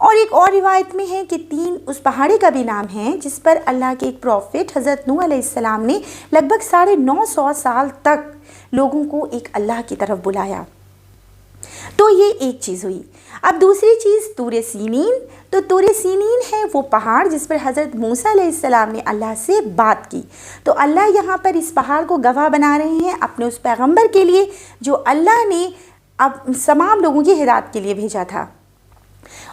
اور ایک اور روایت میں ہے کہ 3 اس پہاڑی کا بھی نام ہے جس پر اللہ کے ایک پروفٹ حضرت نوح علیہ السلام نے لگ بھگ 950 سال تک لوگوں کو ایک اللہ کی طرف بلایا۔ تو یہ ایک چیز ہوئی۔ اب دوسری چیز طور سینین، تو طور سینین ہے وہ پہاڑ جس پر حضرت موسیٰ علیہ السلام نے اللہ سے بات کی۔ تو اللہ یہاں پر اس پہاڑ کو گواہ بنا رہے ہیں اپنے اس پیغمبر کے لیے جو اللہ نے اب تمام لوگوں کی ہدایت کے لیے بھیجا تھا۔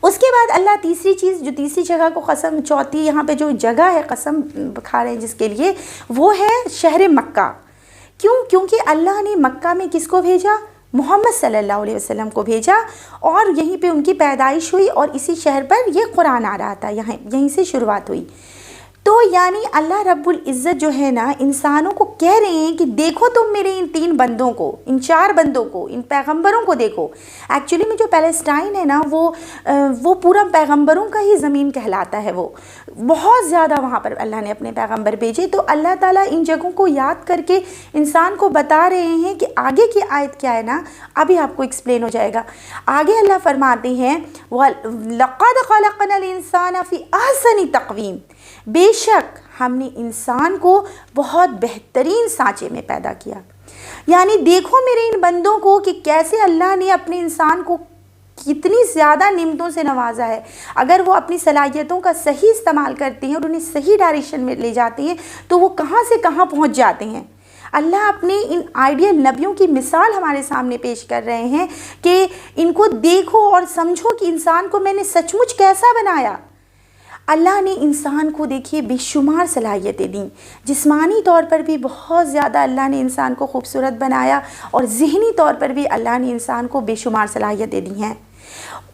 اس کے بعد اللہ تیسری چیز، جو تیسری جگہ کو قسم، چوتھی یہاں پہ جو جگہ ہے قسم کھا رہے ہیں جس کے لیے، وہ ہے شہر مکہ۔ کیوں؟ کیونکہ اللہ نے مکہ میں کس کو بھیجا؟ محمد صلی اللہ علیہ وسلم کو بھیجا، اور یہیں پہ ان کی پیدائش ہوئی اور اسی شہر پر یہ قرآن آ رہا تھا، یہیں سے شروعات ہوئی۔ تو یعنی اللہ رب العزت جو ہے نا انسانوں کو کہہ رہے ہیں کہ دیکھو تم میرے ان 3 بندوں کو، ان 4 بندوں کو، ان پیغمبروں کو دیکھو۔ ایکچولی میں جو پیلسٹائن ہے نا وہ پورا پیغمبروں کا ہی زمین کہلاتا ہے، وہ بہت زیادہ وہاں پر اللہ نے اپنے پیغمبر بھیجے۔ تو اللہ تعالیٰ ان جگہوں کو یاد کر کے انسان کو بتا رہے ہیں کہ آگے کی آیت کیا ہے نا، ابھی آپ کو ایکسپلین ہو جائے گا۔ آگے اللہ فرماتے ہیں وَلَقَدْ خَلَقْنَا الْإِنسَانَ فِي أَحْسَنِ تَقْوِيمٍ، بے شک ہم نے انسان کو بہت بہترین سانچے میں پیدا کیا۔ یعنی دیکھو میرے ان بندوں کو کہ کیسے اللہ نے اپنے انسان کو کتنی زیادہ نعمتوں سے نوازا ہے۔ اگر وہ اپنی صلاحیتوں کا صحیح استعمال کرتے ہیں اور انہیں صحیح ڈائریکشن میں لے جاتے ہیں تو وہ کہاں سے کہاں پہنچ جاتے ہیں۔ اللہ اپنے ان آئیڈیل نبیوں کی مثال ہمارے سامنے پیش کر رہے ہیں کہ ان کو دیکھو اور سمجھو کہ انسان کو میں نے سچ مچ کیسا بنایا۔ اللہ نے انسان کو دیکھیے بے شمار صلاحیتیں دیں، جسمانی طور پر بھی بہت زیادہ اللہ نے انسان کو خوبصورت بنایا، اور ذہنی طور پر بھی اللہ نے انسان کو بے شمار صلاحیتیں دی ہیں۔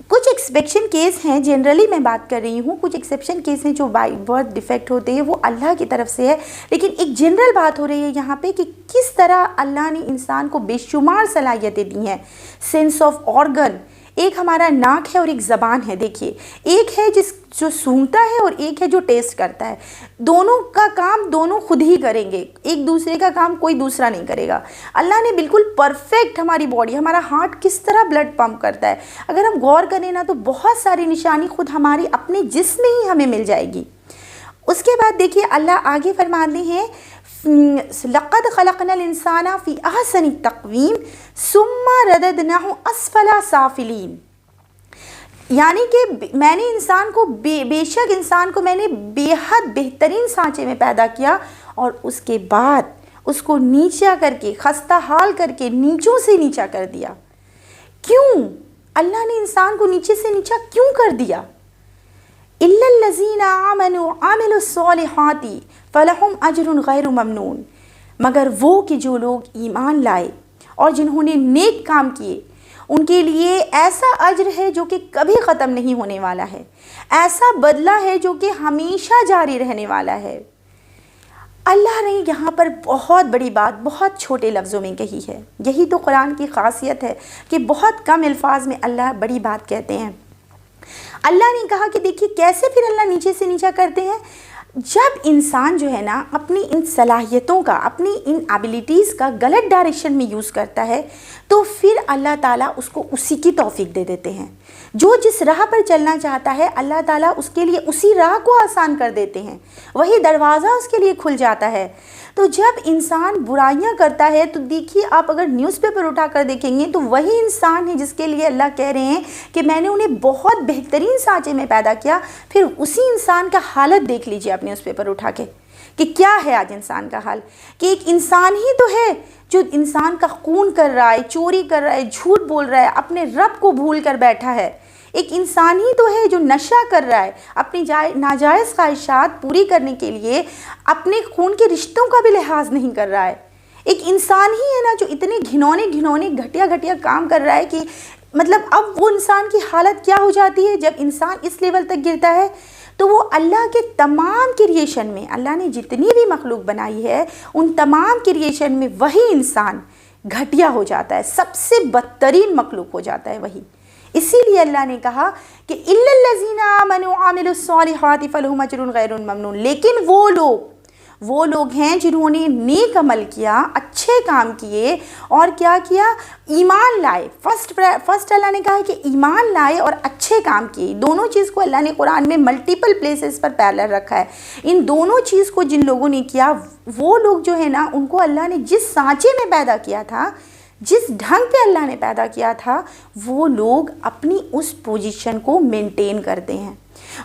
کچھ ایکسپیکشن کیس ہیں، جنرلی میں بات کر رہی ہوں، کچھ ایکسیپشن کیس ہیں جو بائی برتھ ڈیفیکٹ ہوتے ہیں، وہ اللہ کی طرف سے ہے، لیکن ایک جنرل بات ہو رہی ہے یہاں پہ کہ کس طرح اللہ نے انسان کو بے شمار صلاحیتیں دی ہیں۔ سینس آف آرگن، ایک ہمارا ناک ہے اور ایک زبان ہے۔ دیکھیے ایک ہے جو سونگھتا ہے اور ایک ہے جو ٹیسٹ کرتا ہے، دونوں کا کام دونوں خود ہی کریں گے، ایک دوسرے کا کام کوئی دوسرا نہیں کرے گا۔ اللہ نے بالکل پرفیکٹ ہماری باڈی، ہمارا ہارٹ کس طرح بلڈ پمپ کرتا ہے، اگر ہم غور کریں نا تو بہت ساری نشانی خود ہماری اپنے جسم میں ہی ہمیں مل جائے گی۔ اس کے بعد دیکھیے اللہ آگے فرماتے ہیں لَقَدْ خَلَقْنَا الْإِنسَانَ فِي أَحْسَنِ تَقْوِيمٍ ثُمَّ رَدَدْنَاهُ أَسْفَلَ سَافِلِينَ، یعنی کہ میں نے انسان کو بے شک انسان کو میں نے بے حد بہترین سانچے میں پیدا کیا، اور اس کے بعد اس کو نیچا کر کے، خستہ حال کر کے نیچوں سے نیچا کر دیا۔ کیوں اللہ نے انسان کو نیچے سے نیچا کیوں کر دیا؟ إِلَّا الَّذِينَ آمَنُوا وَعَمِلُوا الصَّالِحَاتِ فَلَهُمْ أَجْرٌ غَيْرُ مَمْنُونٍ، مگر وہ کہ جو لوگ ایمان لائے اور جنہوں نے نیک کام کیے ان کے لیے ایسا اجر ہے جو کہ کبھی ختم نہیں ہونے والا ہے، ایسا بدلہ ہے جو کہ ہمیشہ جاری رہنے والا ہے۔ اللہ نے یہاں پر بہت بڑی بات بہت چھوٹے لفظوں میں کہی ہے۔ یہی تو قرآن کی خاصیت ہے کہ بہت کم الفاظ میں اللہ بڑی بات کہتے ہیں۔ اللہ نے کہا کہ دیکھیے کیسے پھر اللہ نیچے سے نیچا کرتے ہیں، جب انسان جو ہے نا اپنی ان صلاحیتوں کا، اپنی ان ایبیلیٹیز کا غلط ڈائریکشن میں یوز کرتا ہے تو پھر اللہ تعالیٰ اس کو اسی کی توفیق دے دیتے ہیں۔ جو جس راہ پر چلنا چاہتا ہے اللہ تعالیٰ اس کے لیے اسی راہ کو آسان کر دیتے ہیں، وہی دروازہ اس کے لیے کھل جاتا ہے۔ تو جب انسان برائیاں کرتا ہے تو دیکھیے آپ اگر نیوز پیپر اٹھا کر دیکھیں گے تو وہی انسان ہے جس کے لیے اللہ کہہ رہے ہیں کہ میں نے انہیں بہت بہترین سانچے میں پیدا کیا، پھر اسی انسان کا حالت دیکھ لیجیے آپ نیوز پیپر اٹھا کے کہ کیا ہے آج انسان کا حال، کہ ایک انسان ہی تو ہے جو انسان کا خون کر رہا ہے، چوری کر رہا ہے، جھوٹ بول رہا ہے، اپنے رب کو بھول کر بیٹھا ہے۔ ایک انسان ہی تو ہے جو نشہ کر رہا ہے، اپنی ناجائز خواہشات پوری کرنے کے لیے اپنے خون کے رشتوں کا بھی لحاظ نہیں کر رہا ہے۔ ایک انسان ہی ہے نا جو اتنے گھنونے گھٹیا کام کر رہا ہے کہ مطلب اب وہ انسان کی حالت کیا ہو جاتی ہے جب انسان اس لیول تک گرتا ہے۔ تو وہ اللہ کے تمام کریشن میں، اللہ نے جتنی بھی مخلوق بنائی ہے ان تمام کریشن میں وہی انسان گھٹیا ہو جاتا ہے، سب سے بدترین مخلوق ہو جاتا ہے وہی۔ اسی لیے اللہ نے کہا کہ إِلَّا الَّذِينَ آمَنُوا وَعَمِلُوا الصَّالِحَاتِ فَلَهُمْ أَجْرٌ غَيْرُ مَمْنُونٍ، لیکن وہ لوگ وہ لوگ ہیں جنہوں نے نیک عمل کیا، اچھے کام کیے اور کیا کیا، ایمان لائے۔ فرسٹ اللہ نے کہا ہے کہ ایمان لائے اور اچھے کام کیے۔ دونوں چیز کو اللہ نے قرآن میں ملٹیپل پلیسز پر پیرلل رکھا ہے۔ ان دونوں چیز کو جن لوگوں نے کیا، وہ لوگ جو ہے نا، ان کو اللہ نے جس سانچے میں پیدا کیا تھا، جس ڈھنگ پہ اللہ نے پیدا کیا تھا، وہ لوگ اپنی اس پوزیشن کو مینٹین کرتے ہیں۔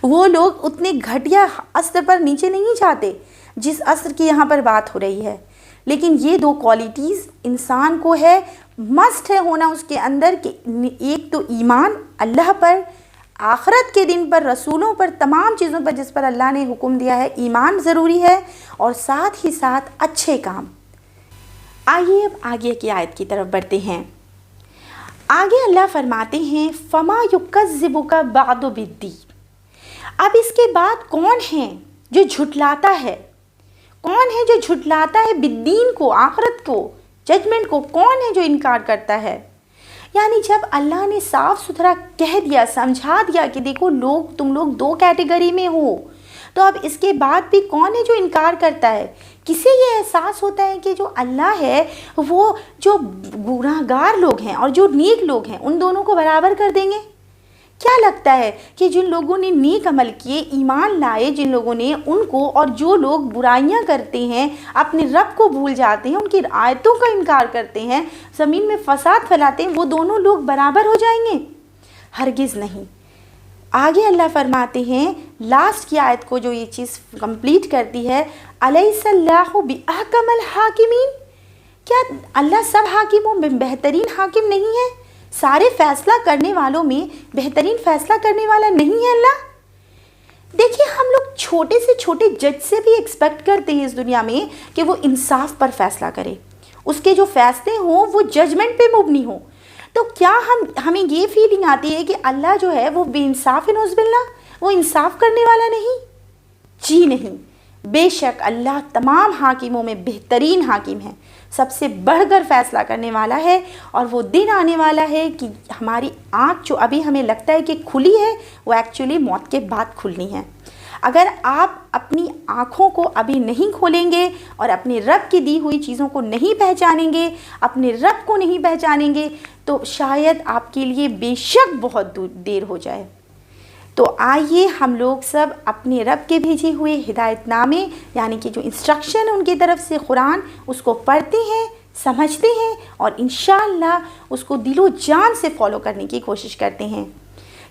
وہ لوگ اتنے گھٹیا اثر پر نیچے نہیں جاتے جس اثر کی یہاں پر بات ہو رہی ہے۔ لیکن یہ دو کوالٹیز انسان کو ہے، مسٹ ہے ہونا اس کے اندر، کہ ایک تو ایمان اللہ پر، آخرت کے دن پر، رسولوں پر، تمام چیزوں پر جس پر اللہ نے حکم دیا ہے، ایمان ضروری ہے، اور ساتھ ہی ساتھ اچھے کام۔ آئیے اب آگے کی آیت کی طرف بڑھتے ہیں۔ آگے اللہ فرماتے ہیں فَمَا يُكَذِّبُكَ بَعْدُ بِالدِّينِ۔ اب اس کے بعد کون ہے جو جھٹلاتا ہے؟ کون ہے جو جھٹلاتا ہے بالدین کو، آخرت کو، ججمنٹ کو؟ کون ہے جو انکار کرتا ہے؟ یعنی جب اللہ نے صاف ستھرا کہہ دیا، سمجھا دیا کہ دیکھو تم لوگ دو کیٹیگری میں ہو، تو اب اس کے بعد بھی کون ہے جو انکار کرتا ہے؟ کسے یہ احساس ہوتا ہے کہ جو اللہ ہے وہ جو گناہگار لوگ ہیں اور جو نیک لوگ ہیں ان دونوں کو برابر کر دیں گے؟ کیا لگتا ہے کہ جن لوگوں نے نیک عمل کیے، ایمان لائے جن لوگوں نے، ان کو، اور جو لوگ برائیاں کرتے ہیں، اپنے رب کو بھول جاتے ہیں، ان کی آیتوں کا انکار کرتے ہیں، زمین میں فساد پھیلاتے ہیں، وہ دونوں لوگ برابر ہو جائیں گے؟ ہرگز نہیں۔ آگے اللہ فرماتے ہیں لاسٹ کی آیت کو جو یہ چیز کمپلیٹ کرتی ہے، الیس اللہ بأحکم الحاکمین، کیا اللہ سب حاکموں میں بہترین حاکم نہیں ہے؟ سارے فیصلہ کرنے والوں میں بہترین فیصلہ کرنے والا نہیں ہے اللہ؟ دیکھیے ہم لوگ چھوٹے سے چھوٹے جج سے بھی ایکسپیکٹ کرتے ہیں اس دنیا میں کہ وہ انصاف پر فیصلہ کرے، اس کے جو فیصلے ہوں وہ ججمنٹ پہ مبنی ہوں۔ تو کیا ہمیں یہ فیلنگ آتی ہے کہ اللہ جو ہے وہ بے انصاف ہے، نعوذ باللہ، وہ انصاف کرنے والا نہیں؟ جی نہیں، بے شک اللہ تمام حاکموں میں بہترین حاکم ہے، سب سے بڑھ کر فیصلہ کرنے والا ہے۔ اور وہ دن آنے والا ہے کہ ہماری آنکھ جو ابھی ہمیں لگتا ہے کہ کھلی ہے، وہ ایکچولی موت کے بعد کھلنی ہے۔ اگر آپ اپنی آنکھوں کو ابھی نہیں کھولیں گے اور اپنے رب کی دی ہوئی چیزوں کو نہیں پہچانیں گے، اپنے رب کو نہیں پہچانیں گے، تو شاید آپ کے لیے بے شک بہت دیر ہو جائے۔ تو آئیے ہم لوگ سب اپنے رب کے بھیجے ہوئے ہدایت نامے، یعنی کہ جو انسٹرکشن ان کی طرف سے قرآن، اس کو پڑھتے ہیں، سمجھتے ہیں، اور انشاءاللہ اس کو دل و جان سے فالو کرنے کی کوشش کرتے ہیں،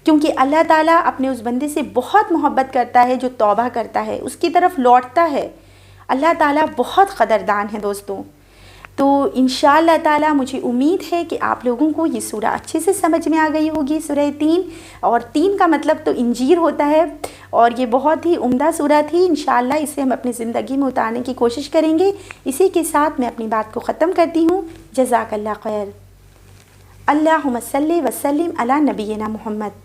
کیونکہ اللہ تعالیٰ اپنے اس بندے سے بہت محبت کرتا ہے جو توبہ کرتا ہے، اس کی طرف لوٹتا ہے۔ اللہ تعالیٰ بہت قدردان ہے دوستوں۔ تو انشاءاللہ تعالیٰ مجھے امید ہے کہ آپ لوگوں کو یہ سورہ اچھے سے سمجھ میں آ گئی ہوگی، سورہ 3، اور 3 کا مطلب تو انجیر ہوتا ہے، اور یہ بہت ہی عمدہ سورہ تھی۔ انشاءاللہ اسے ہم اپنی زندگی میں اتارنے کی کوشش کریں گے۔ اسی کے ساتھ میں اپنی بات کو ختم کرتی ہوں۔ جزاک اللہ خیر۔ اللہم صلی وسلم علی نبینا محمد۔